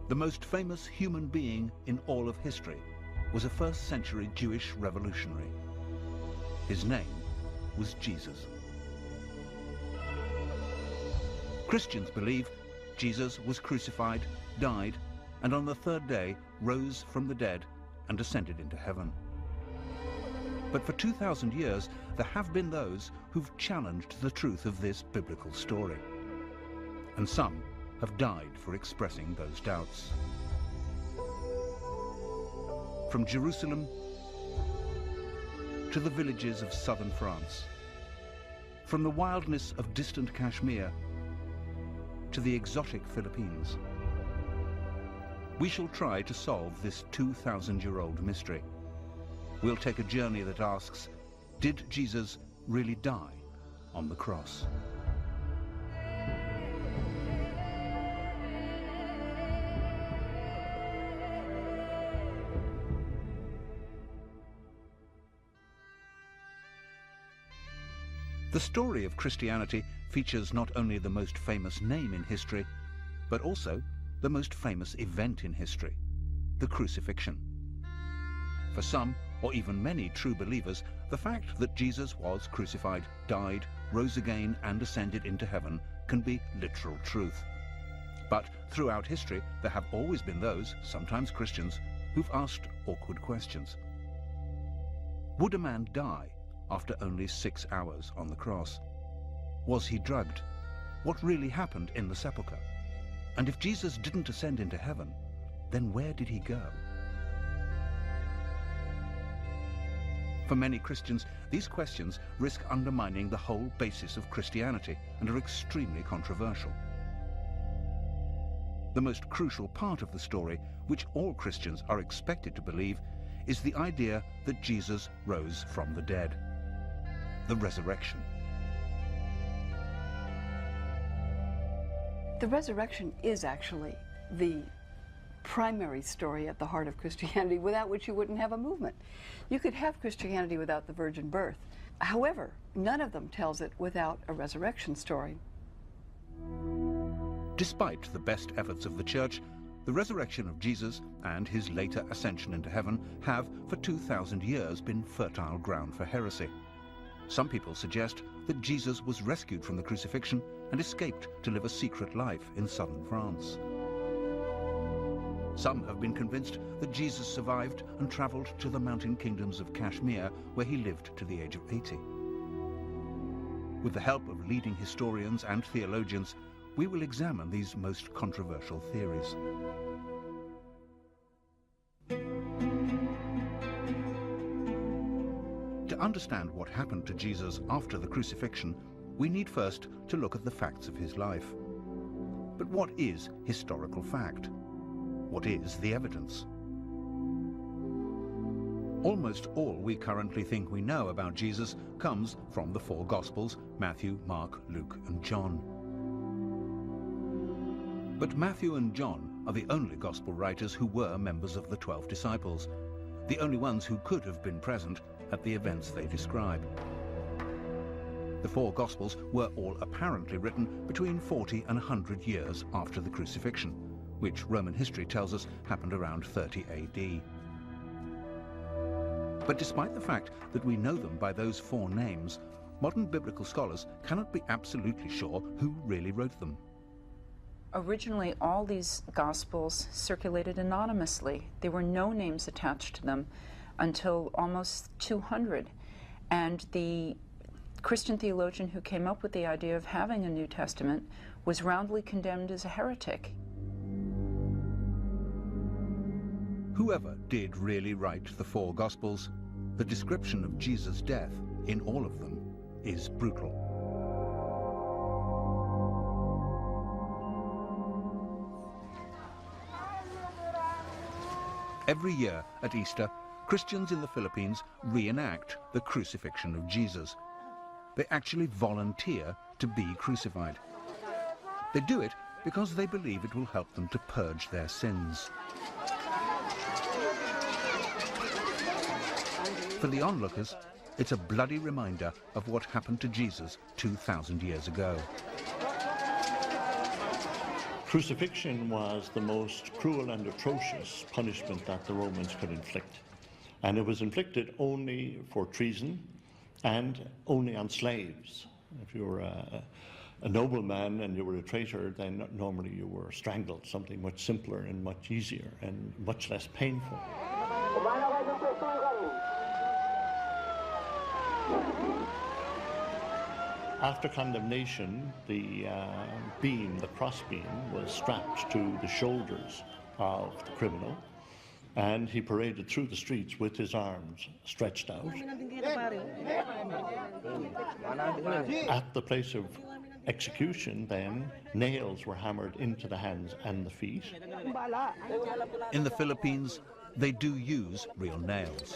The most famous human being in all of history was a first-century Jewish revolutionary. His name was Jesus. Christians believe Jesus was crucified, died, and on the third day rose from the dead and ascended into heaven. But for 2,000 years, there have been those who've challenged the truth of this biblical story. And some have died for expressing those doubts. From Jerusalem to the villages of southern France, from the wildness of distant Kashmir to the exotic Philippines, we shall try to solve this 2,000-year-old mystery. We'll take a journey that asks, did Jesus really die on the cross? The story of Christianity features not only the most famous name in history, but also the most famous event in history, the crucifixion. For some, or even many true believers, the fact that Jesus was crucified, died, rose again, and ascended into heaven can be literal truth. But throughout history, there have always been those, sometimes Christians, who've asked awkward questions. Would a man die after only 6 hours on the cross? Was he drugged? What really happened in the sepulchre? And if Jesus didn't ascend into heaven, then where did he go? For many Christians, these questions risk undermining the whole basis of Christianity and are extremely controversial. The most crucial part of the story, which all Christians are expected to believe, is the idea that Jesus rose from the dead, the resurrection. The resurrection is actually the primary story at the heart of Christianity, without which you wouldn't have a movement. You could have Christianity without the virgin birth. However, none of them tells it without a resurrection story. Despite the best efforts of the Church, the resurrection of Jesus and his later ascension into heaven have, for 2,000 years, been fertile ground for heresy. Some people suggest that Jesus was rescued from the crucifixion and escaped to live a secret life in southern France. Some have been convinced that Jesus survived and traveled to the mountain kingdoms of Kashmir, where he lived to the age of 80. With the help of leading historians and theologians, we will examine these most controversial theories. To understand what happened to Jesus after the crucifixion, we need first to look at the facts of his life. But what is historical fact? What is the evidence? Almost all we currently think we know about Jesus comes from the four Gospels: Matthew, Mark, Luke, and John. But Matthew and John are the only Gospel writers who were members of the 12 disciples, the only ones who could have been present at the events they describe. The four Gospels were all apparently written between 40 and 100 years after the crucifixion, which Roman history tells us happened around 30 AD. But despite the fact that we know them by those four names, modern biblical scholars cannot be absolutely sure who really wrote them. Originally, all these Gospels circulated anonymously. There were no names attached to them until almost 200. And the Christian theologian who came up with the idea of having a New Testament was roundly condemned as a heretic. Whoever did really write the four Gospels, the description of Jesus' death in all of them is brutal. Every year at Easter, Christians in the Philippines reenact the crucifixion of Jesus. They actually volunteer to be crucified. They do it because they believe it will help them to purge their sins. For the onlookers, it's a bloody reminder of what happened to Jesus 2,000 years ago. Crucifixion was the most cruel and atrocious punishment that the Romans could inflict. And it was inflicted only for treason and only on slaves. If you were a nobleman and you were a traitor, then normally you were strangled, something much simpler and much easier and much less painful. After condemnation, the cross beam, was strapped to the shoulders of the criminal, and he paraded through the streets with his arms stretched out. At the place of execution, then, nails were hammered into the hands and the feet. In the Philippines, they do use real nails.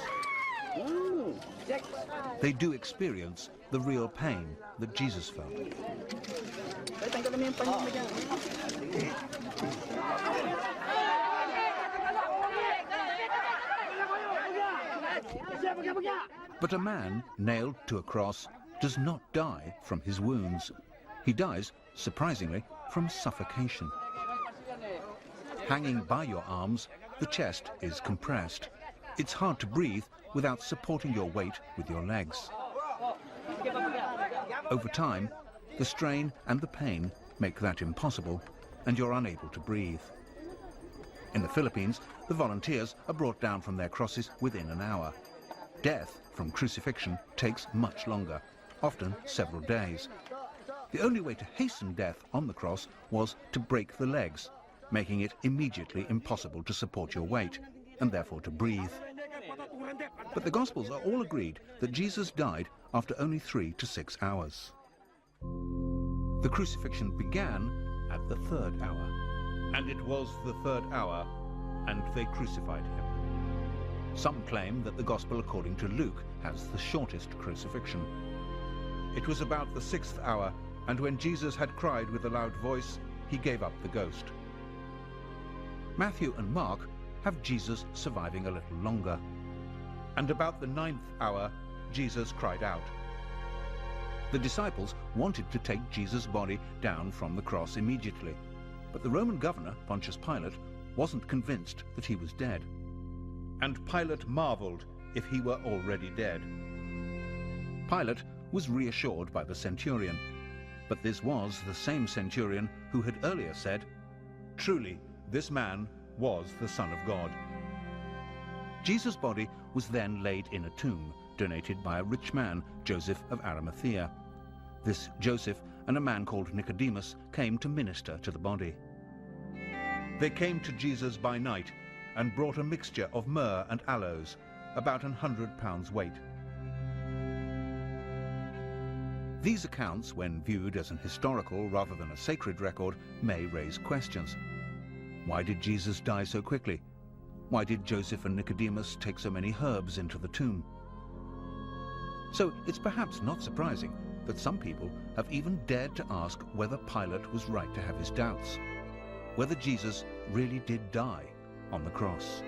They do experience the real pain that Jesus felt. But a man nailed to a cross does not die from his wounds. He dies, surprisingly, from suffocation. Hanging by your arms, the chest is compressed. It's hard to breathe without supporting your weight with your legs. Over time, the strain and the pain make that impossible, and you're unable to breathe. In the Philippines, the volunteers are brought down from their crosses within an hour. Death from crucifixion takes much longer, often several days. The only way to hasten death on the cross was to break the legs, making it immediately impossible to support your weight, and therefore to breathe. But the Gospels are all agreed that Jesus died after only 3 to 6 hours. The crucifixion began at the 3rd hour. And it was the 3rd hour, and they crucified him. Some claim that the Gospel according to Luke has the shortest crucifixion. It was about the 6th hour, and when Jesus had cried with a loud voice, he gave up the ghost. Matthew and Mark have Jesus surviving a little longer. And about the 9th hour, Jesus cried out. The disciples wanted to take Jesus' body down from the cross immediately, but the Roman governor, Pontius Pilate, wasn't convinced that he was dead. And Pilate marveled if he were already dead. Pilate was reassured by the centurion, but this was the same centurion who had earlier said, "Truly, this man was the Son of God." Jesus' body was then laid in a tomb donated by a rich man, Joseph of Arimathea. This Joseph and a man called Nicodemus came to minister to the body. They came to Jesus by night and brought a mixture of myrrh and aloes, about 100 pounds weight. These accounts, when viewed as an historical rather than a sacred record, may raise questions. Why did Jesus die so quickly? Why did Joseph and Nicodemus take so many herbs into the tomb? So it's perhaps not surprising that some people have even dared to ask whether Pilate was right to have his doubts, whether Jesus really did die on the cross.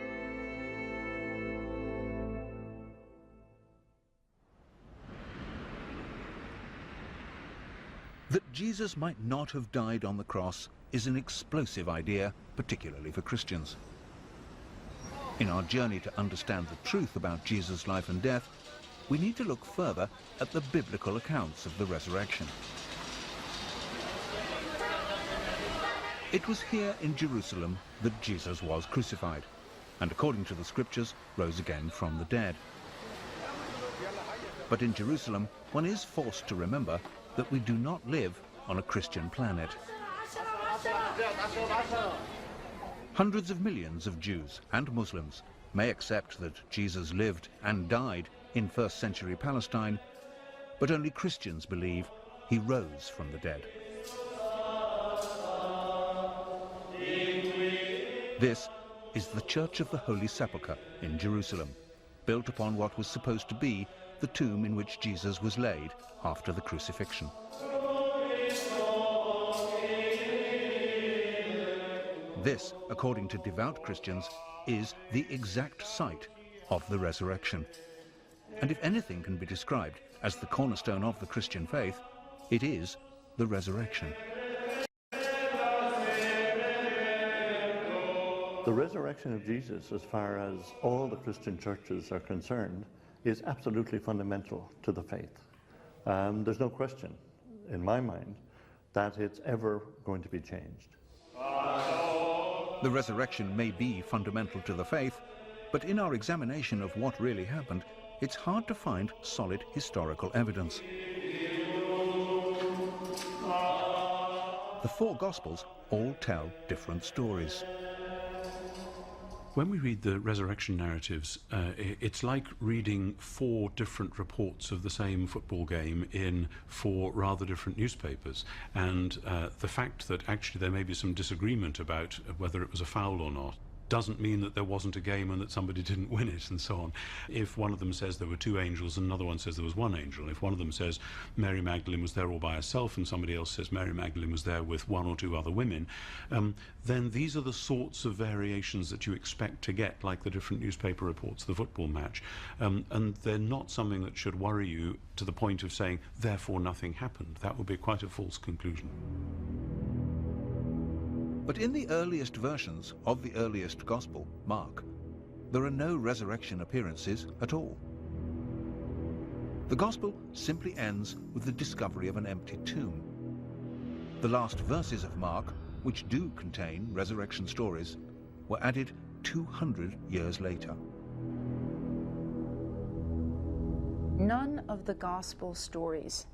That Jesus might not have died on the cross is an explosive idea, particularly for Christians. In our journey to understand the truth about Jesus' life and death, we need to look further at the biblical accounts of the resurrection. It was here in Jerusalem that Jesus was crucified, and according to the scriptures, rose again from the dead. But in Jerusalem, one is forced to remember that we do not live on a Christian planet. Hundreds of millions of Jews and Muslims may accept that Jesus lived and died in first-century Palestine, but only Christians believe he rose from the dead. This is the Church of the Holy Sepulchre in Jerusalem, built upon what was supposed to be the tomb in which Jesus was laid after the crucifixion. This, according to devout Christians, is the exact site of the resurrection. And if anything can be described as the cornerstone of the Christian faith, it is the resurrection. The resurrection of Jesus, as far as all the Christian churches are concerned, is absolutely fundamental to the faith. There's no question, in my mind, that it's ever going to be changed. The resurrection may be fundamental to the faith, but in our examination of what really happened, it's hard to find solid historical evidence. The four Gospels all tell different stories. When we read the resurrection narratives, it's like reading four different reports of the same football game in four rather different newspapers. And the fact that actually there may be some disagreement about whether it was a foul or not doesn't mean that there wasn't a game and that somebody didn't win it and so on. If one of them says there were two angels and another one says there was one angel, if one of them says Mary Magdalene was there all by herself and somebody else says Mary Magdalene was there with one or two other women, then these are the sorts of variations that you expect to get, like the different newspaper reports, the football match. And they're not something that should worry you to the point of saying, therefore nothing happened. That would be quite a false conclusion. But in the earliest versions of the earliest Gospel, Mark, there are no resurrection appearances at all. The Gospel simply ends with the discovery of an empty tomb. The last verses of Mark, which do contain resurrection stories, were added 200 years later. None of the Gospel stories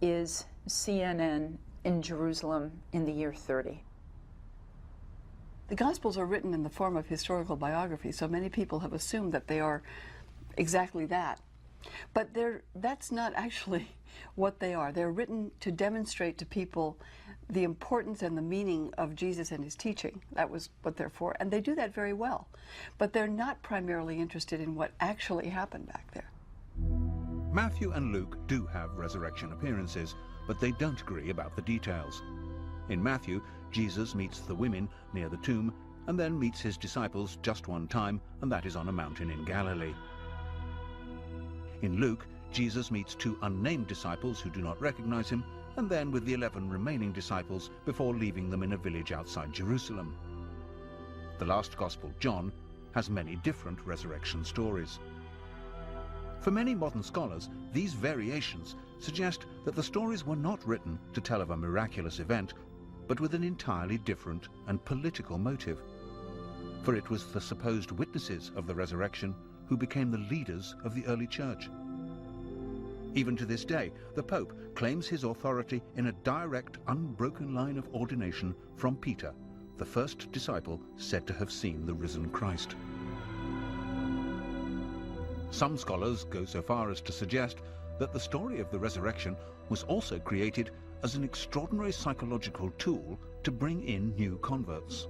is CNN in Jerusalem in the year 30. The Gospels are written in the form of historical biography, so many people have assumed that they are exactly that. But that's not actually what they are. They're written to demonstrate to people the importance and the meaning of Jesus and his teaching. That was what they're for, and they do that very well. But they're not primarily interested in what actually happened back there. Matthew and Luke do have resurrection appearances, but they don't agree about the details. In Matthew, Jesus meets the women near the tomb and then meets his disciples just one time, and that is on a mountain in Galilee. In Luke, Jesus meets two unnamed disciples who do not recognize him, and then with the 11 remaining disciples before leaving them in a village outside Jerusalem. The last Gospel, John, has many different resurrection stories. For many modern scholars, these variations suggest that the stories were not written to tell of a miraculous event, but with an entirely different and political motive. For it was the supposed witnesses of the resurrection who became the leaders of the early church. Even to this day, the Pope claims his authority in a direct, unbroken line of ordination from Peter, the first disciple said to have seen the risen Christ. Some scholars go so far as to suggest that the story of the resurrection was also created as an extraordinary psychological tool to bring in new converts.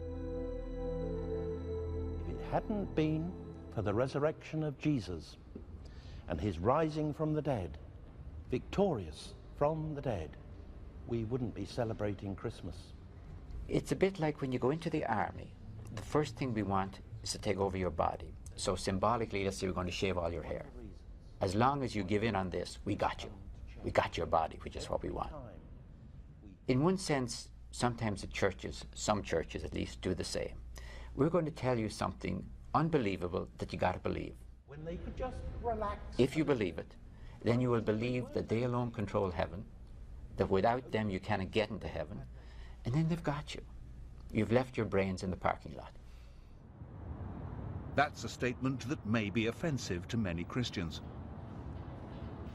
If it hadn't been for the resurrection of Jesus and his rising from the dead, victorious from the dead, we wouldn't be celebrating Christmas. It's a bit like when you go into the army, the first thing we want is to take over your body. So symbolically, let's say we're going to shave all your hair. As long as you give in on this, we got you. We got your body, which is what we want. In one sense, sometimes the churches, some churches at least, do the same. We're going to tell you something unbelievable that you got to believe. When they could just relax. If you believe it, then you will believe that they alone control heaven, that without them you cannot get into heaven, and then they've got you. You've left your brains in the parking lot. That's a statement that may be offensive to many Christians.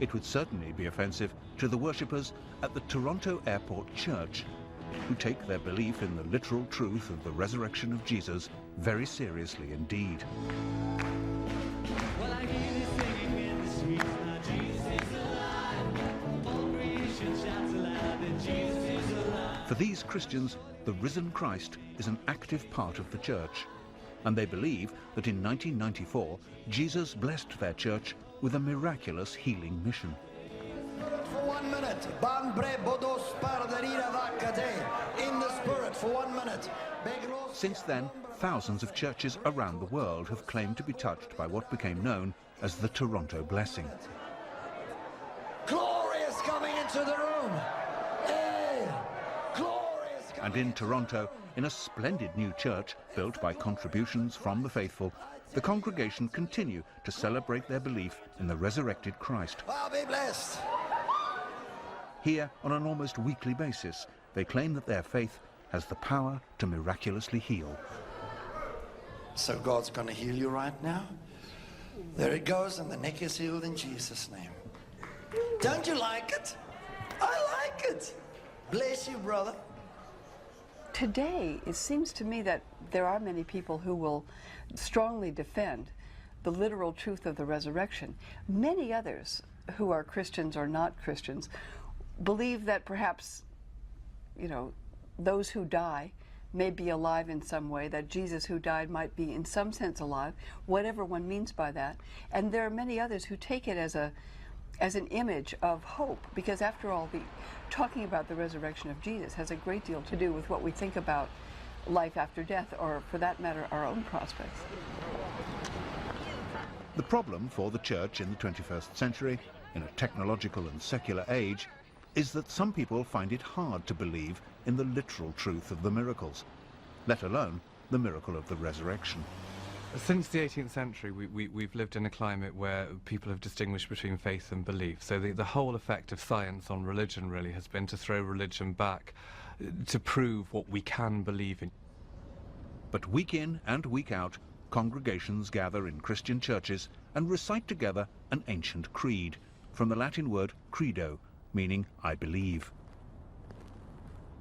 It would certainly be offensive to the worshippers at the Toronto Airport Church, who take their belief in the literal truth of the resurrection of Jesus very seriously indeed. Well, I hear you singing in the streets, now Jesus is alive. All creation shouts aloud that Jesus is alive. For these Christians, the risen Christ is an active part of the church, and they believe that in 1994, Jesus blessed their church with a miraculous healing mission. For 1 minute, in the spirit for 1 minute. Since then, thousands of churches around the world have claimed to be touched by what became known as the Toronto Blessing. Glory is coming into the room. Hey, glory is and in Toronto, in a splendid new church built by contributions from the faithful, the congregation continue to celebrate their belief in the resurrected Christ. Well, be blessed. Here, on an almost weekly basis, they claim that their faith has the power to miraculously heal. So God's going to heal you right now. There it goes, and the neck is healed in Jesus' name. Don't you like it? I like it. Bless you, brother. Today, it seems to me that there are many people who will strongly defend the literal truth of the resurrection. Many others who are Christians or not Christians believe that perhaps, you know, those who die may be alive in some way, that Jesus who died might be in some sense alive, whatever one means by that. And there are many others who take it as an image of hope, because after all, talking about the resurrection of Jesus has a great deal to do with what we think about life after death, or for that matter, our own prospects. The problem for the church in the 21st century, in a technological and secular age, is that some people find it hard to believe in the literal truth of the miracles, let alone the miracle of the resurrection. Since the 18th century, we've lived in a climate where people have distinguished between faith and belief. So the whole effect of science on religion really has been to throw religion back, to prove what we can believe in. But week in and week out, congregations gather in Christian churches and recite together an ancient creed, from the Latin word credo, meaning I believe.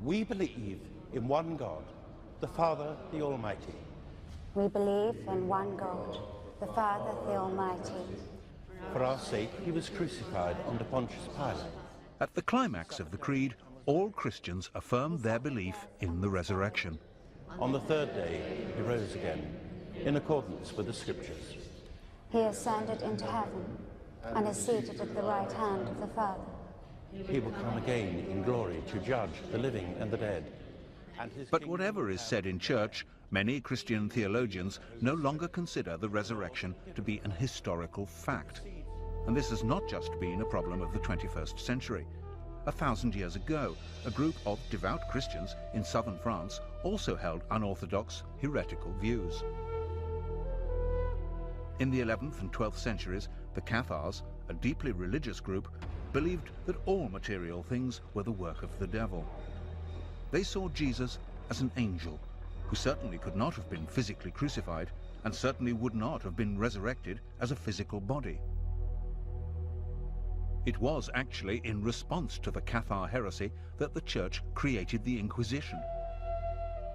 We believe in one God, the Father, the Almighty. We believe in one God, the Father, the Almighty. For our sake, he was crucified under Pontius Pilate. At the climax of the creed, all Christians affirm their belief in the resurrection. On the third day, he rose again, in accordance with the Scriptures. He ascended into heaven and is seated at the right hand of the Father. He will come again in glory to judge the living and the dead. But whatever is said in church, many Christian theologians no longer consider the resurrection to be an historical fact. And this has not just been a problem of the 21st century. 1,000 years ago, a group of devout Christians in southern France also held unorthodox, heretical views. In the 11th and 12th centuries, the Cathars, a deeply religious group, believed that all material things were the work of the devil. They saw Jesus as an angel, who certainly could not have been physically crucified, and certainly would not have been resurrected as a physical body. It was actually in response to the Cathar heresy that the Church created the Inquisition.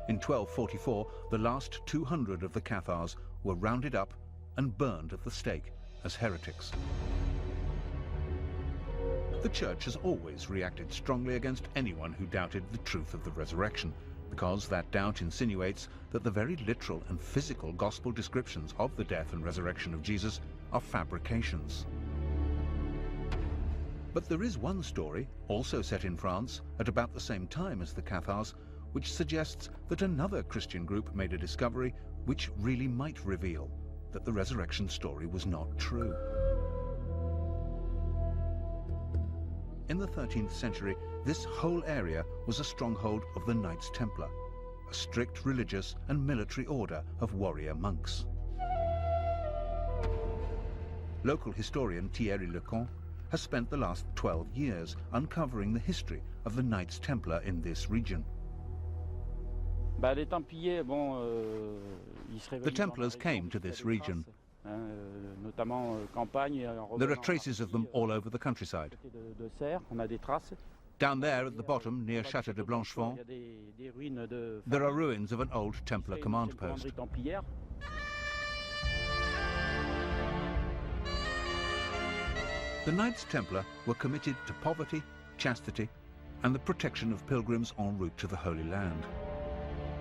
In 1244, the last 200 of the Cathars were rounded up and burned at the stake as heretics. The Church has always reacted strongly against anyone who doubted the truth of the resurrection, because that doubt insinuates that the very literal and physical gospel descriptions of the death and resurrection of Jesus are fabrications. But there is one story, also set in France, at about the same time as the Cathars, which suggests that another Christian group made a discovery which really might reveal that the resurrection story was not true. In the 13th century, this whole area was a stronghold of the Knights Templar, a strict religious and military order of warrior monks. Local historian Thierry Lecon has spent the last 12 years uncovering the history of the Knights Templar in this region. The Templars came to this region. There are traces of them all over the countryside. Down there at the bottom, near Château de Blanchefont, there are ruins of an old Templar command post. The Knights Templar were committed to poverty, chastity, and the protection of pilgrims en route to the Holy Land.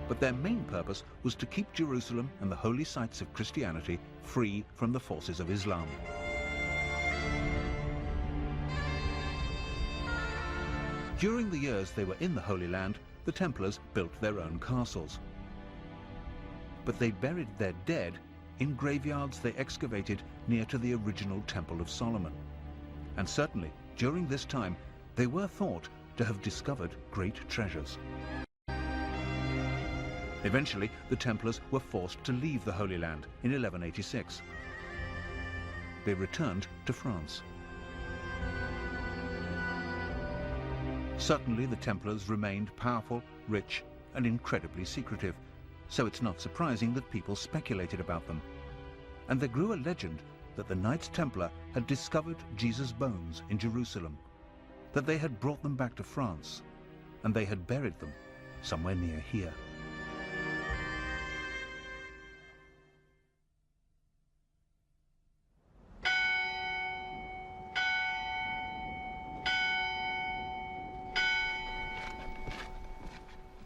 But their main purpose was to keep Jerusalem and the holy sites of Christianity free from the forces of Islam. During the years they were in the Holy Land, the Templars built their own castles. But they buried their dead in graveyards they excavated near to the original Temple of Solomon. And certainly, during this time, they were thought to have discovered great treasures. Eventually, the Templars were forced to leave the Holy Land in 1186. They returned to France. Certainly, the Templars remained powerful, rich, and incredibly secretive, so it's not surprising that people speculated about them. And there grew a legend that the Knights Templar had discovered Jesus' bones in Jerusalem, that they had brought them back to France, and they had buried them somewhere near here.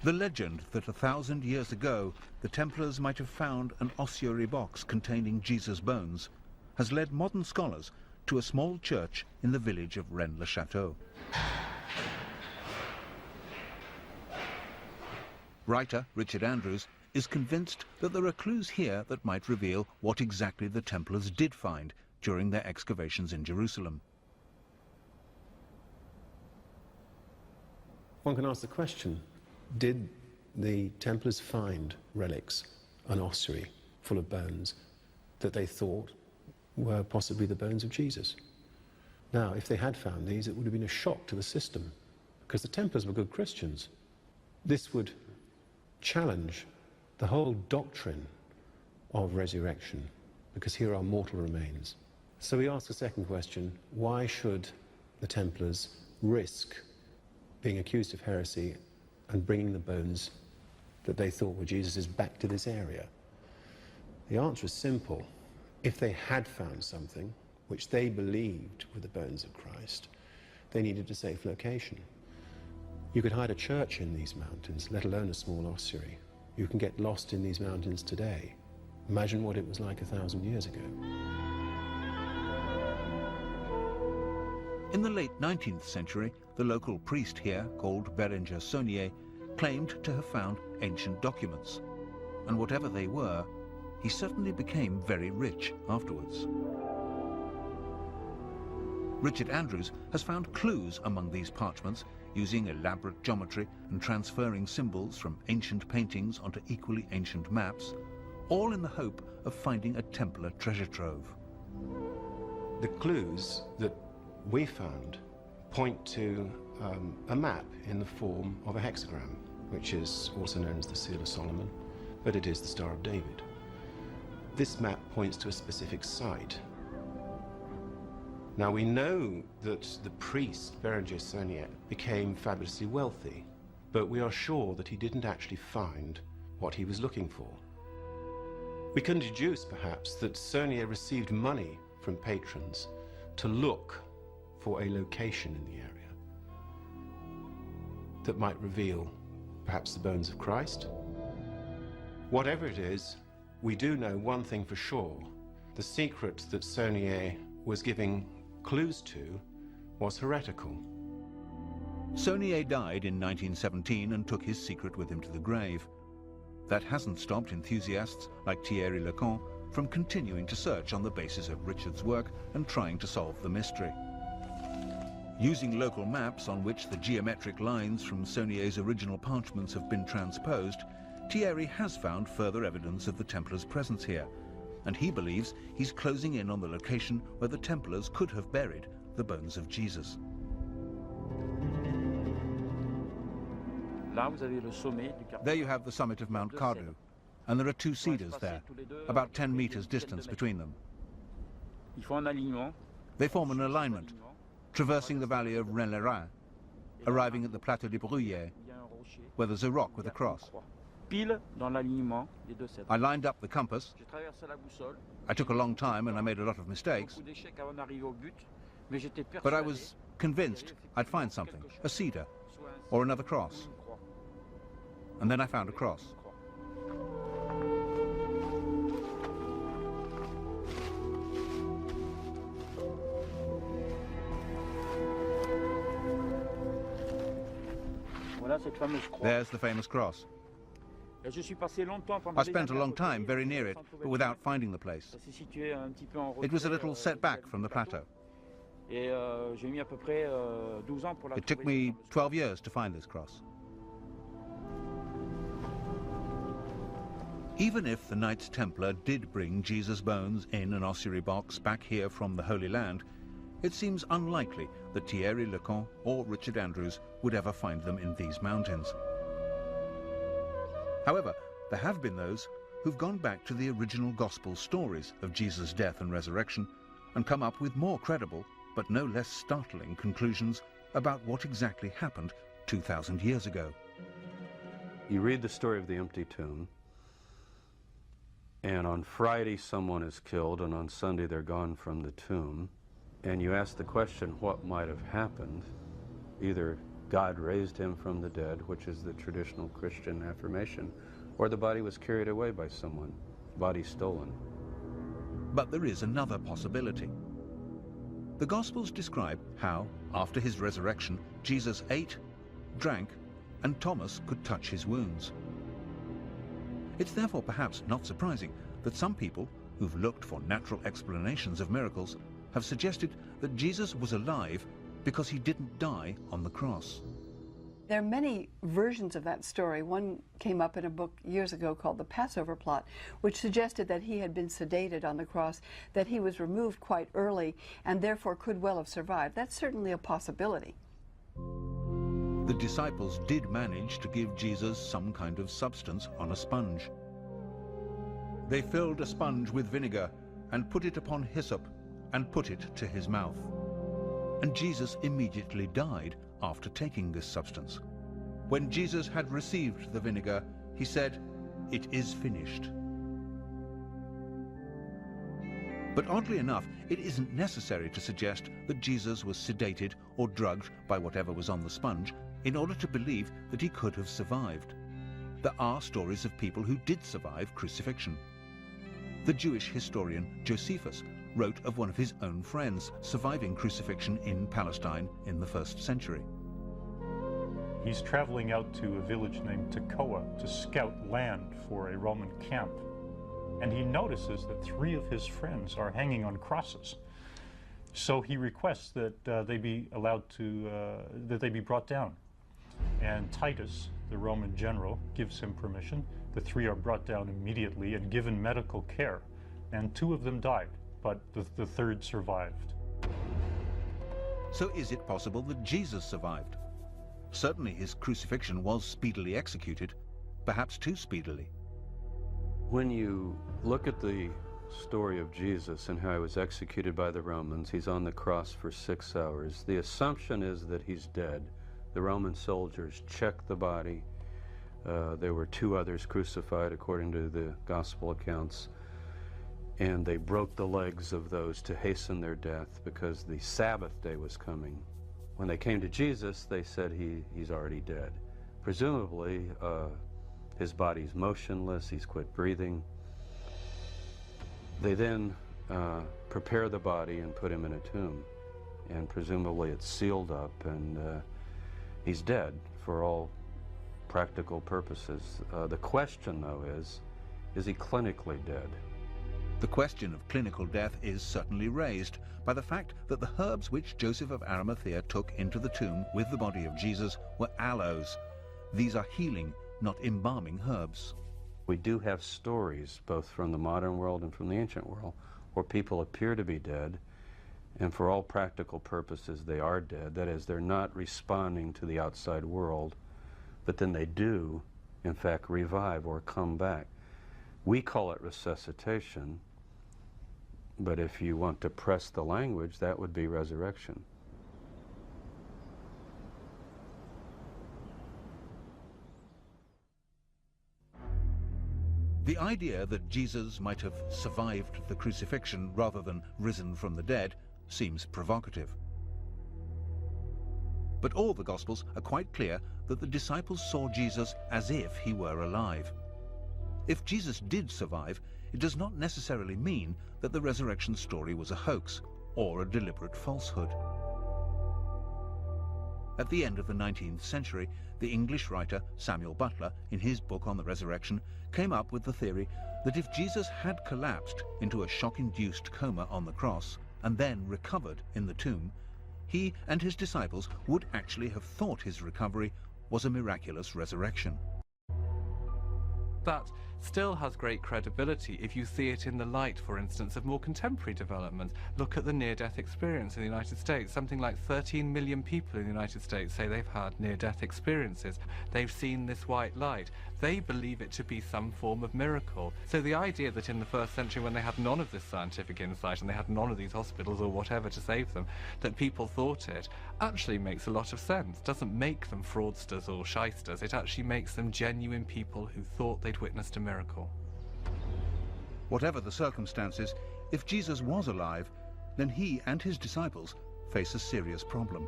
The legend that 1,000 years ago the Templars might have found an ossuary box containing Jesus' bones has led modern scholars to a small church in the village of Rennes-le-Château. Writer Richard Andrews is convinced that there are clues here that might reveal what exactly the Templars did find during their excavations in Jerusalem. One can ask the question, did the Templars find relics, an ossuary full of bones, that they thought were possibly the bones of Jesus? Now, if they had found these, it would have been a shock to the system, because the Templars were good Christians. This would challenge the whole doctrine of resurrection, because here are mortal remains. So we ask the second question, why should the Templars risk being accused of heresy and bringing the bones that they thought were Jesus's back to this area? The answer is simple. If they had found something which they believed were the bones of Christ, they needed a safe location. You could hide a church in these mountains, let alone a small ossuary. You can get lost in these mountains today. Imagine what it was like 1,000 years ago. In the late 19th century, the local priest here, called Bérenger Saunier, claimed to have found ancient documents. And whatever they were, he certainly became very rich afterwards. Richard Andrews has found clues among these parchments using elaborate geometry and transferring symbols from ancient paintings onto equally ancient maps, all in the hope of finding a Templar treasure trove. The clues that we found point to a map in the form of a hexagram, which is also known as the Seal of Solomon, but it is the Star of David. This map points to a specific site. Now we know that the priest, Bérenger Saunier, became fabulously wealthy, but we are sure that he didn't actually find what he was looking for. We can deduce, perhaps, that Saunier received money from patrons to look for a location in the area that might reveal perhaps the bones of Christ. Whatever it is, we do know one thing for sure. The secret that Saunier was giving clues to was heretical. Saunier died in 1917 and took his secret with him to the grave. That hasn't stopped enthusiasts like Thierry Lecan from continuing to search on the basis of Richard's work and trying to solve the mystery. Using local maps on which the geometric lines from Saunier's original parchments have been transposed, Thierry has found further evidence of the Templars' presence here, and he believes he's closing in on the location where the Templars could have buried the bones of Jesus. There you have the summit of Mount Cardu, and there are two cedars there, about 10 meters distance between them. They form an alignment, traversing the valley of Rennes-le-Rhin, arriving at the Plateau des Bruyères, where there's a rock with a cross. I lined up the compass. I took a long time and I made a lot of mistakes, but I was convinced I'd find something, a cedar or another cross. And then I found a cross. There's the famous cross. I spent a long time very near it, but without finding the place. It was a little set back from the plateau. It took me 12 years to find this cross. Even if the Knights Templar did bring Jesus' bones in an ossuary box back here from the Holy Land, it seems unlikely that Thierry Lecan or Richard Andrews would ever find them in these mountains. However, there have been those who've gone back to the original gospel stories of Jesus' death and resurrection and come up with more credible, but no less startling conclusions about what exactly happened 2,000 years ago. You read the story of the empty tomb, and on Friday someone is killed, and on Sunday they're gone from the tomb, and you ask the question, what might have happened? Either God raised him from the dead, which is the traditional Christian affirmation, or the body was carried away by someone, body stolen. But there is another possibility. The Gospels describe how, after his resurrection, Jesus ate, drank, and Thomas could touch his wounds. It's therefore perhaps not surprising that some people who've looked for natural explanations of miracles have suggested that Jesus was alive because he didn't die on the cross. There are many versions of that story. One came up in a book years ago called The Passover Plot, which suggested that he had been sedated on the cross, that he was removed quite early, and therefore could well have survived. That's certainly a possibility. The disciples did manage to give Jesus some kind of substance on a sponge. They filled a sponge with vinegar and put it upon hyssop and put it to his mouth. And Jesus immediately died after taking this substance. When Jesus had received the vinegar, he said, "It is finished." But oddly enough, it isn't necessary to suggest that Jesus was sedated or drugged by whatever was on the sponge in order to believe that he could have survived. There are stories of people who did survive crucifixion. The Jewish historian Josephus wrote of one of his own friends surviving crucifixion in Palestine in the 1st century. He's traveling out to a village named Tekoa to scout land for a Roman camp, and he notices that 3 of his friends are hanging on crosses. So he requests that they be allowed to, that they be brought down. And Titus, the Roman general, gives him permission. The 3 are brought down immediately and given medical care, and 2 of them died, but the 3rd survived. So is it possible that Jesus survived? Certainly his crucifixion was speedily executed, perhaps too speedily. When you look at the story of Jesus and how he was executed by the Romans, he's on the cross for 6 hours. The assumption is that he's dead. The Roman soldiers checked the body. There were 2 others crucified according to the gospel accounts, and they broke the legs of those to hasten their death because the Sabbath day was coming. When they came to Jesus, they said he's already dead. Presumably, his body's motionless, he's quit breathing. They then prepare the body and put him in a tomb, and presumably it's sealed up, and he's dead for all practical purposes. The question, though, is he clinically dead? The question of clinical death is certainly raised by the fact that the herbs which Joseph of Arimathea took into the tomb with the body of Jesus were aloes. These are healing, not embalming herbs. We do have stories, both from the modern world and from the ancient world, where people appear to be dead, and for all practical purposes they are dead. That is, they're not responding to the outside world, but then they do, in fact, revive or come back. We call it resuscitation, but if you want to press the language, that would be resurrection. The idea that Jesus might have survived the crucifixion rather than risen from the dead seems provocative. But all the Gospels are quite clear that the disciples saw Jesus as if he were alive. If Jesus did survive, it does not necessarily mean that the resurrection story was a hoax or a deliberate falsehood. At the end of the 19th century, the English writer Samuel Butler, in his book on the resurrection, came up with the theory that if Jesus had collapsed into a shock-induced coma on the cross and then recovered in the tomb, he and his disciples would actually have thought his recovery was a miraculous resurrection. That still has great credibility if you see it in the light, for instance, of more contemporary developments. Look at the near-death experience in the United States. Something like 13 million people in the United States say they've had near-death experiences. They've seen this white light. They believe it to be some form of miracle. So the idea that in the first century, when they had none of this scientific insight and they had none of these hospitals or whatever to save them, that people thought it, actually makes a lot of sense. Doesn't make them fraudsters or shysters. It actually makes them genuine people who thought they'd witnessed a miracle. Whatever the circumstances, if Jesus was alive, then he and his disciples face a serious problem.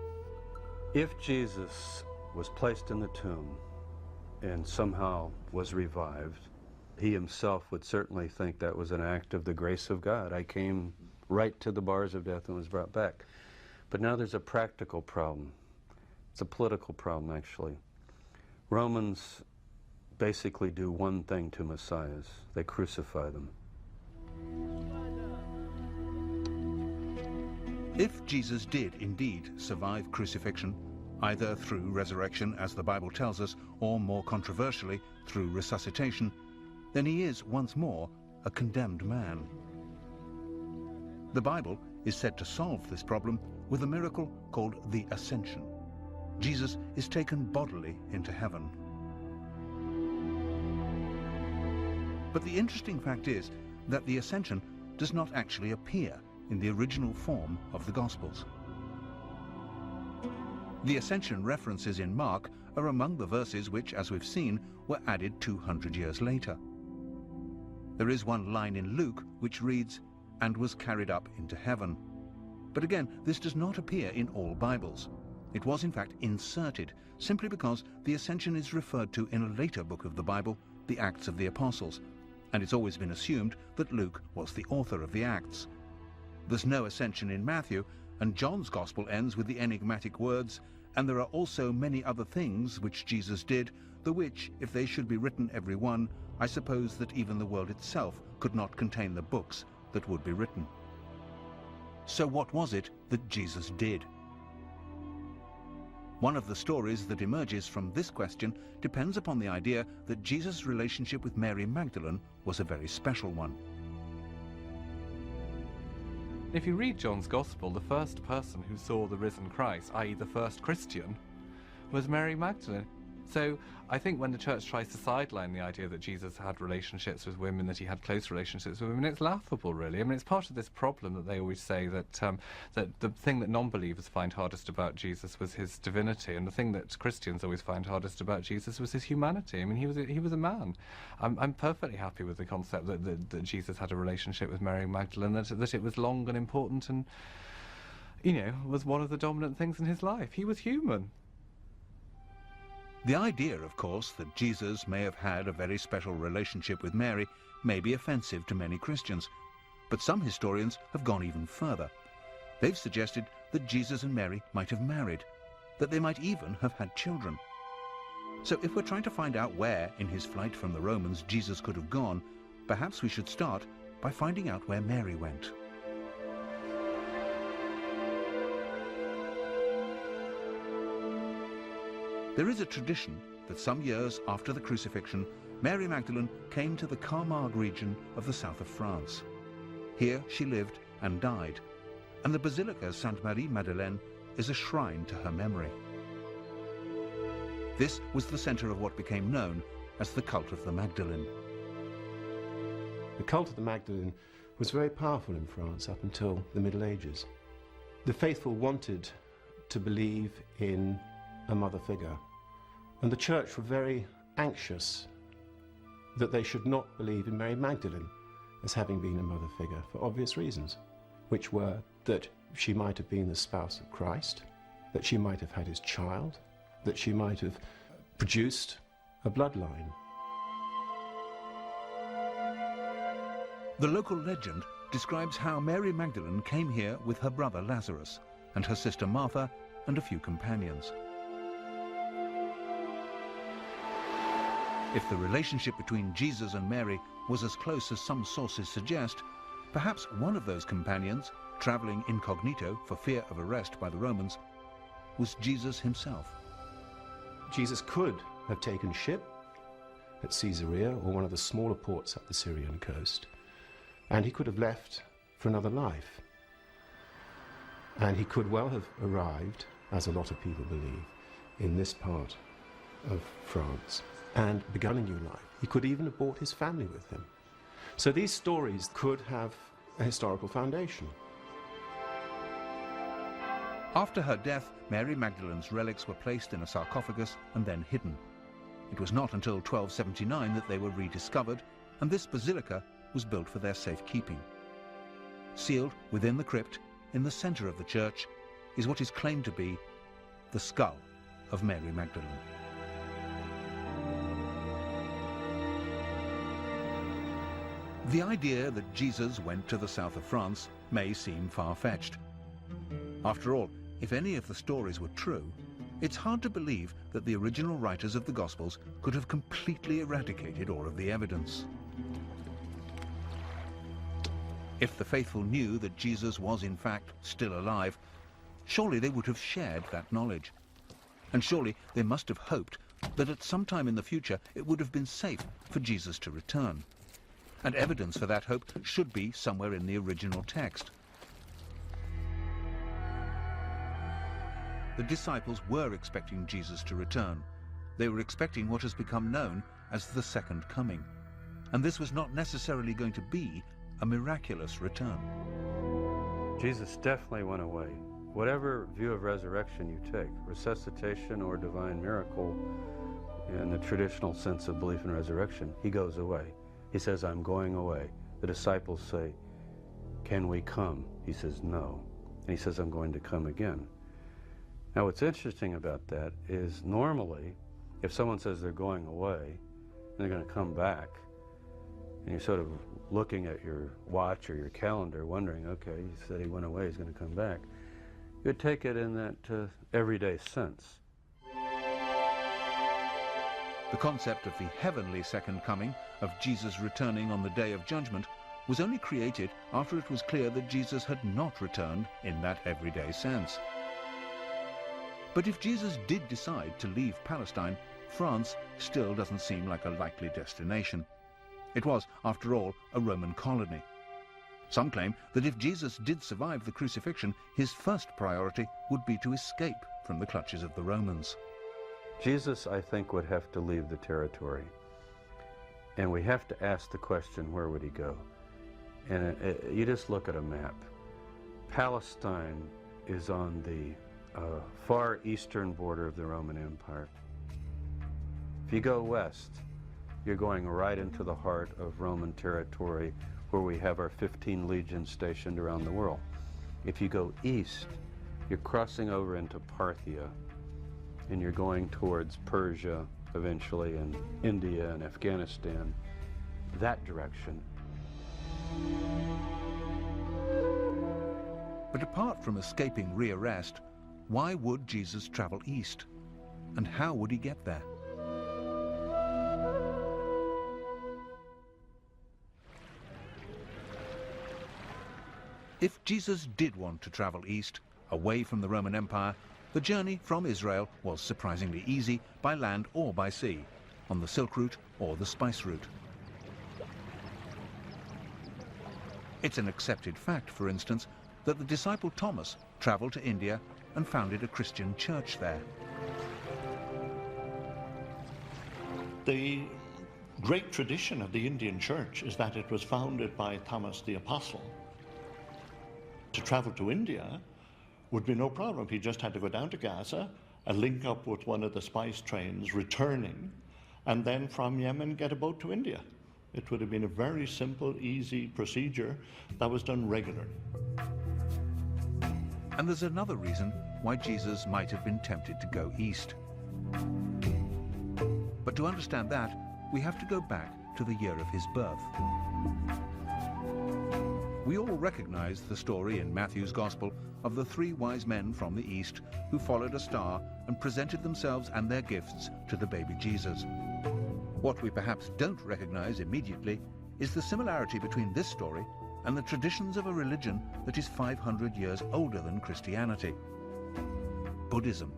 If Jesus was placed in the tomb and somehow was revived, he himself would certainly think that was an act of the grace of God. I came right to the bars of death and was brought back. But now there's a practical problem. It's a political problem, actually. Romans basically do one thing to messiahs. They crucify them. If Jesus did indeed survive crucifixion, either through resurrection, as the Bible tells us, or more controversially, through resuscitation, then he is once more a condemned man. The Bible is said to solve this problem with a miracle called the Ascension. Jesus is taken bodily into heaven. But the interesting fact is that the Ascension does not actually appear in the original form of the Gospels. The Ascension references in Mark are among the verses which, as we've seen, were added 200 years later. There is one line in Luke which reads, "and was carried up into heaven." But again, this does not appear in all Bibles. It was in fact inserted simply because the Ascension is referred to in a later book of the Bible, the Acts of the Apostles, and it's always been assumed that Luke was the author of the Acts. There's no Ascension in Matthew, and John's Gospel ends with the enigmatic words, "and there are also many other things which Jesus did, the which, if they should be written every one, I suppose that even the world itself could not contain the books that would be written." So what was it that Jesus did? One of the stories that emerges from this question depends upon the idea that Jesus' relationship with Mary Magdalene was a very special one. If you read John's Gospel, the first person who saw the risen Christ, i.e. the first Christian, was Mary Magdalene. So I think when the church tries to sideline the idea that Jesus had relationships with women, that he had close relationships with women, it's laughable, really. I mean, it's part of this problem that they always say that that the thing that non-believers find hardest about Jesus was his divinity, and the thing that Christians always find hardest about Jesus was his humanity. I mean, he was a man. I'm perfectly happy with the concept that Jesus had a relationship with Mary Magdalene, that it was long and important and, you know, was one of the dominant things in his life. He was human. The idea, of course, that Jesus may have had a very special relationship with Mary may be offensive to many Christians, but some historians have gone even further. They've suggested that Jesus and Mary might have married, that they might even have had children. So if we're trying to find out where, in his flight from the Romans, Jesus could have gone, perhaps we should start by finding out where Mary went. There is a tradition that some years after the crucifixion, Mary Magdalene came to the Camargue region of the south of France. Here she lived and died, and the Basilica Sainte Marie Madeleine is a shrine to her memory. This was the center of what became known as the cult of the Magdalene. The cult of the Magdalene was very powerful in France up until the Middle Ages. The faithful wanted to believe in a mother figure, and the church were very anxious that they should not believe in Mary Magdalene as having been a mother figure for obvious reasons, which were that she might have been the spouse of Christ, that she might have had his child, that she might have produced a bloodline. The local legend describes how Mary Magdalene came here with her brother Lazarus and her sister Martha and a few companions. If the relationship between Jesus and Mary was as close as some sources suggest, perhaps one of those companions, traveling incognito for fear of arrest by the Romans, was Jesus himself. Jesus could have taken ship at Caesarea or one of the smaller ports up the Syrian coast, and he could have left for another life. And he could well have arrived, as a lot of people believe, in this part of France and begun a new life. He could even have brought his family with him. So these stories could have a historical foundation. After her death, Mary Magdalene's relics were placed in a sarcophagus and then hidden. It was not until 1279 that they were rediscovered, and this basilica was built for their safekeeping. Sealed within the crypt, in the center of the church, is what is claimed to be the skull of Mary Magdalene. The idea that Jesus went to the south of France may seem far-fetched. After all, if any of the stories were true, it's hard to believe that the original writers of the Gospels could have completely eradicated all of the evidence. If the faithful knew that Jesus was in fact still alive, surely they would have shared that knowledge. And surely they must have hoped that at some time in the future it would have been safe for Jesus to return. And evidence for that hope should be somewhere in the original text. The disciples were expecting Jesus to return. They were expecting what has become known as the second coming. And this was not necessarily going to be a miraculous return. Jesus definitely went away. Whatever view of resurrection you take, resuscitation or divine miracle, in the traditional sense of belief in resurrection, he goes away. He says, I'm going away. The disciples say, can we come? He says, no. And he says, I'm going to come again. Now, what's interesting about that is normally, if someone says they're going away and they're going to come back, and you're sort of looking at your watch or your calendar wondering, okay, he said he went away, he's going to come back, you'd take it in that everyday sense. The concept of the heavenly second coming, of Jesus returning on the day of judgment, was only created after it was clear that Jesus had not returned in that everyday sense. But if Jesus did decide to leave Palestine, France still doesn't seem like a likely destination. It was, after all, a Roman colony. Some claim that if Jesus did survive the crucifixion, his first priority would be to escape from the clutches of the Romans. Jesus, I think, would have to leave the territory. And we have to ask the question, where would he go? And you just look at a map. Palestine is on the far eastern border of the Roman Empire. If you go west, you're going right into the heart of Roman territory, where we have our 15 legions stationed around the world. If you go east, you're crossing over into Parthia, and you're going towards Persia eventually, and India and Afghanistan, that direction. But apart from escaping rearrest, why would Jesus travel east? And how would he get there? If Jesus did want to travel east, away from the Roman Empire, the journey from Israel was surprisingly easy by land or by sea, on the Silk Route or the Spice Route. It's an accepted fact, for instance, that the disciple Thomas traveled to India and founded a Christian church there. The great tradition of the Indian church is that it was founded by Thomas the Apostle. To travel to India would be no problem. He just had to go down to Gaza and link up with one of the spice trains returning, and then from Yemen get a boat to India. It would have been a very simple, easy procedure that was done regularly. And there's another reason why Jesus might have been tempted to go east. But to understand that, we have to go back to the year of his birth. We all recognize the story in Matthew's Gospel of the 3 wise men from the east who followed a star and presented themselves and their gifts to the baby Jesus. What we perhaps don't recognize immediately is the similarity between this story and the traditions of a religion that is 500 years older than Christianity: Buddhism.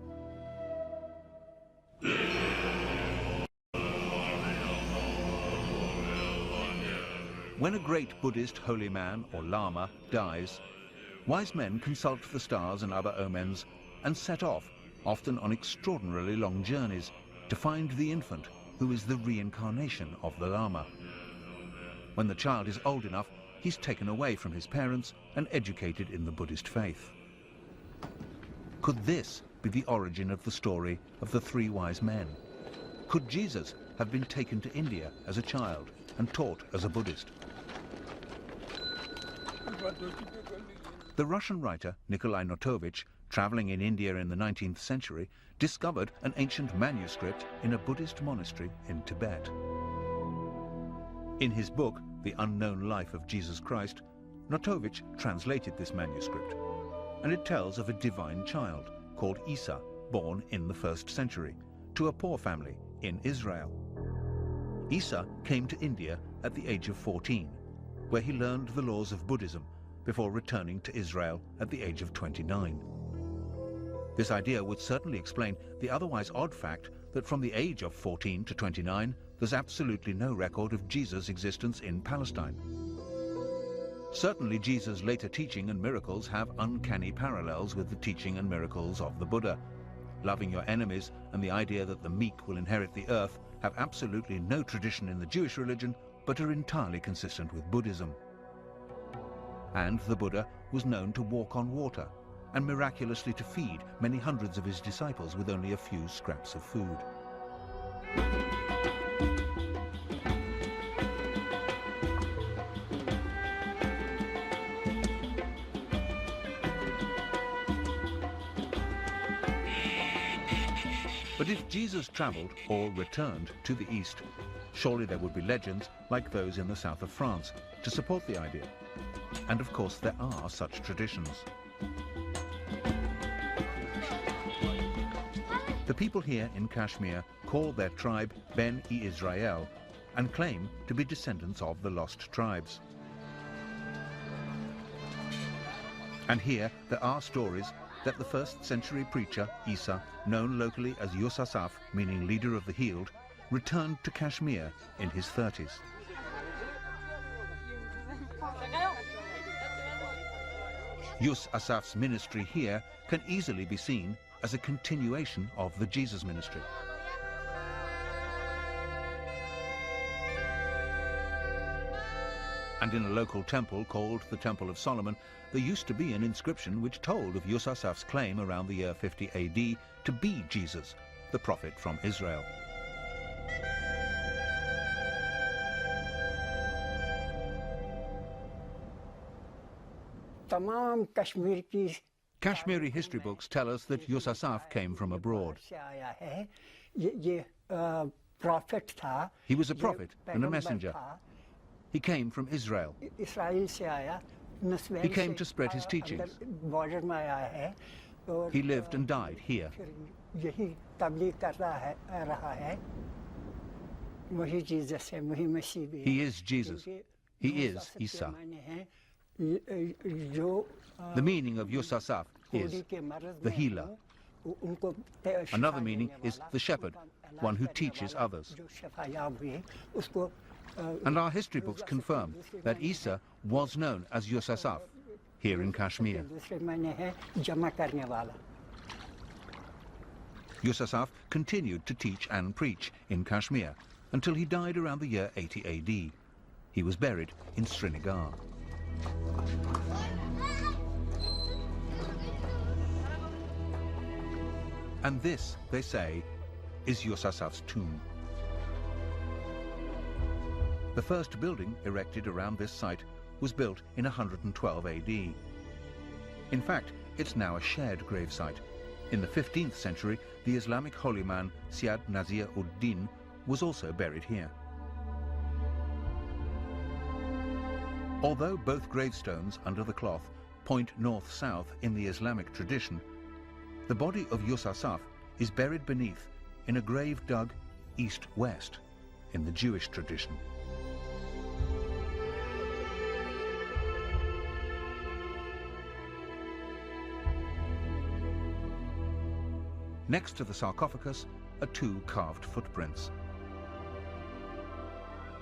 When a great Buddhist holy man or lama dies, wise men consult the stars and other omens and set off, often on extraordinarily long journeys, to find the infant who is the reincarnation of the lama. When the child is old enough, he's taken away from his parents and educated in the Buddhist faith. Could this be the origin of the story of the three wise men? Could Jesus have been taken to India as a child and taught as a Buddhist? The Russian writer Nikolai Notovich, traveling in India in the 19th century, discovered an ancient manuscript in a Buddhist monastery in Tibet. In his book, The Unknown Life of Jesus Christ, Notovich translated this manuscript, and it tells of a divine child called Isa, born in the 1st century, to a poor family in Israel. Isa came to India at the age of 14, where he learned the laws of Buddhism before returning to Israel at the age of 29. This idea would certainly explain the otherwise odd fact that from the age of 14 to 29, there's absolutely no record of Jesus' existence in Palestine. Certainly Jesus' later teaching and miracles have uncanny parallels with the teaching and miracles of the Buddha. Loving your enemies and the idea that the meek will inherit the earth have absolutely no tradition in the Jewish religion, but are entirely consistent with Buddhism. And the Buddha was known to walk on water and miraculously to feed many hundreds of his disciples with only a few scraps of food. But if Jesus traveled or returned to the East, surely there would be legends like those in the south of France to support the idea. And of course there are such traditions. The people here in Kashmir call their tribe Ben-e Israel and claim to be descendants of the lost tribes. And here there are stories that the 1st century preacher, Isa, known locally as Yusasaf, meaning leader of the healed, returned to Kashmir in his 30s. Yusasaf's ministry here can easily be seen as a continuation of the Jesus ministry. And in a local temple called the Temple of Solomon, there used to be an inscription which told of Yusasaf's claim around the year 50 AD to be Jesus, the prophet from Israel. Kashmiri history books tell us that Yusasaf came from abroad. He was a prophet and a messenger. He came from Israel. He came to spread his teachings. He lived and died here. He is Jesus. He is Isa. The meaning of Yusasaf is the healer. Another meaning is the shepherd, one who teaches others. And our history books confirm that Isa was known as Yusasaf here in Kashmir. Yusasaf continued to teach and preach in Kashmir until he died around the year 80 AD. He was buried in Srinagar. And this, they say, is Yusasaf's tomb. The first building erected around this site was built in 112 AD. In fact, it's now a shared gravesite. In the 15th century, the Islamic holy man Syed Nazir ud-Din was also buried here. Although both gravestones under the cloth point north-south in the Islamic tradition, the body of Yusasaf is buried beneath in a grave dug east-west in the Jewish tradition. Next to the sarcophagus are two carved footprints.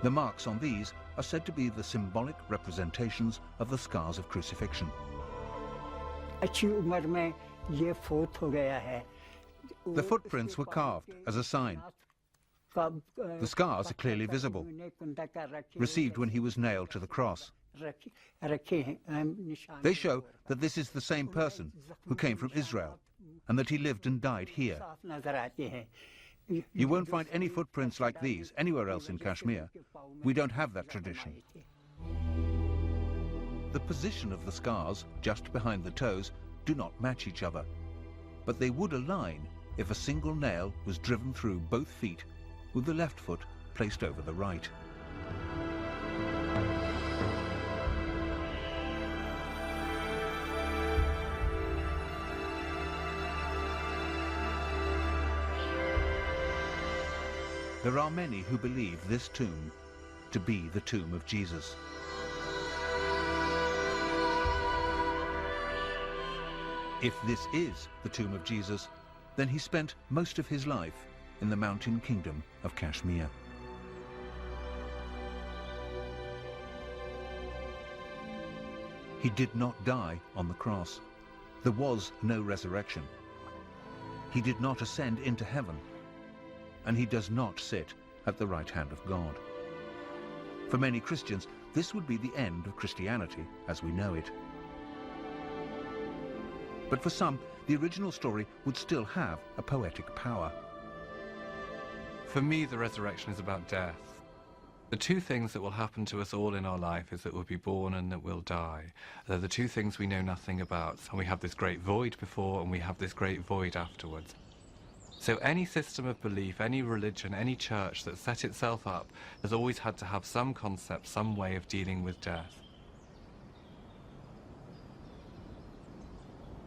The marks on these are said to be the symbolic representations of the scars of crucifixion. The footprints were carved as a sign. The scars are clearly visible, received when he was nailed to the cross. They show that this is the same person who came from Israel and that he lived and died here. You won't find any footprints like these anywhere else in Kashmir. We don't have that tradition. The position of the scars, just behind the toes, do not match each other, but they would align if a single nail was driven through both feet, with the left foot placed over the right. There are many who believe this tomb to be the tomb of Jesus. If this is the tomb of Jesus, then he spent most of his life in the mountain kingdom of Kashmir. He did not die on the cross. There was no resurrection. He did not ascend into heaven, and he does not sit at the right hand of God. For many Christians, this would be the end of Christianity as we know it. But for some, the original story would still have a poetic power. For me, the resurrection is about death. The two things that will happen to us all in our life is that we'll be born and that we'll die. They're the two things we know nothing about. And we have this great void before and we have this great void afterwards. So any system of belief, any religion, any church that set itself up has always had to have some concept, some way of dealing with death.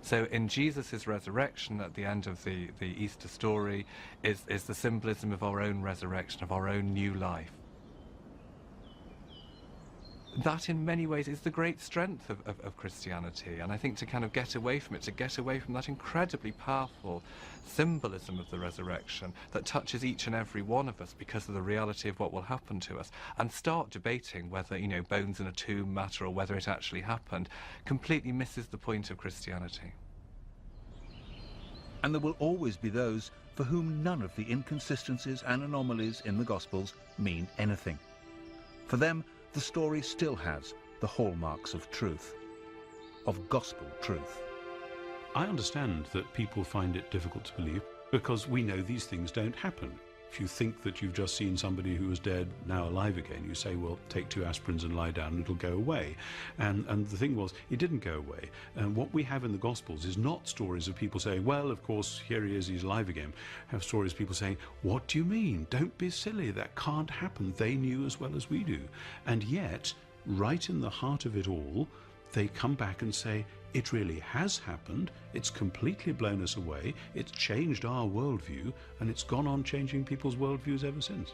So in Jesus' resurrection at the end of the Easter story is the symbolism of our own resurrection, of our own new life. That in many ways is the great strength of Christianity, and I think to kind of get away from it, to get away from that incredibly powerful symbolism of the resurrection that touches each and every one of us because of the reality of what will happen to us, and start debating whether, you know, bones in a tomb matter or whether it actually happened, completely misses the point of Christianity. And there will always be those for whom none of the inconsistencies and anomalies in the Gospels mean anything. For them, the story still has the hallmarks of truth, of gospel truth. I understand that people find it difficult to believe because we know these things don't happen. If you think that you've just seen somebody who was dead, now alive again, you say, well, take 2 aspirins and lie down and it'll go away. And the thing was, it didn't go away. And what we have in the Gospels is not stories of people saying, well, of course, here he is, he's alive again. We have stories of people saying, what do you mean? Don't be silly, that can't happen. They knew as well as we do. And yet, right in the heart of it all, they come back and say, it really has happened, it's completely blown us away, it's changed our worldview, and it's gone on changing people's worldviews ever since.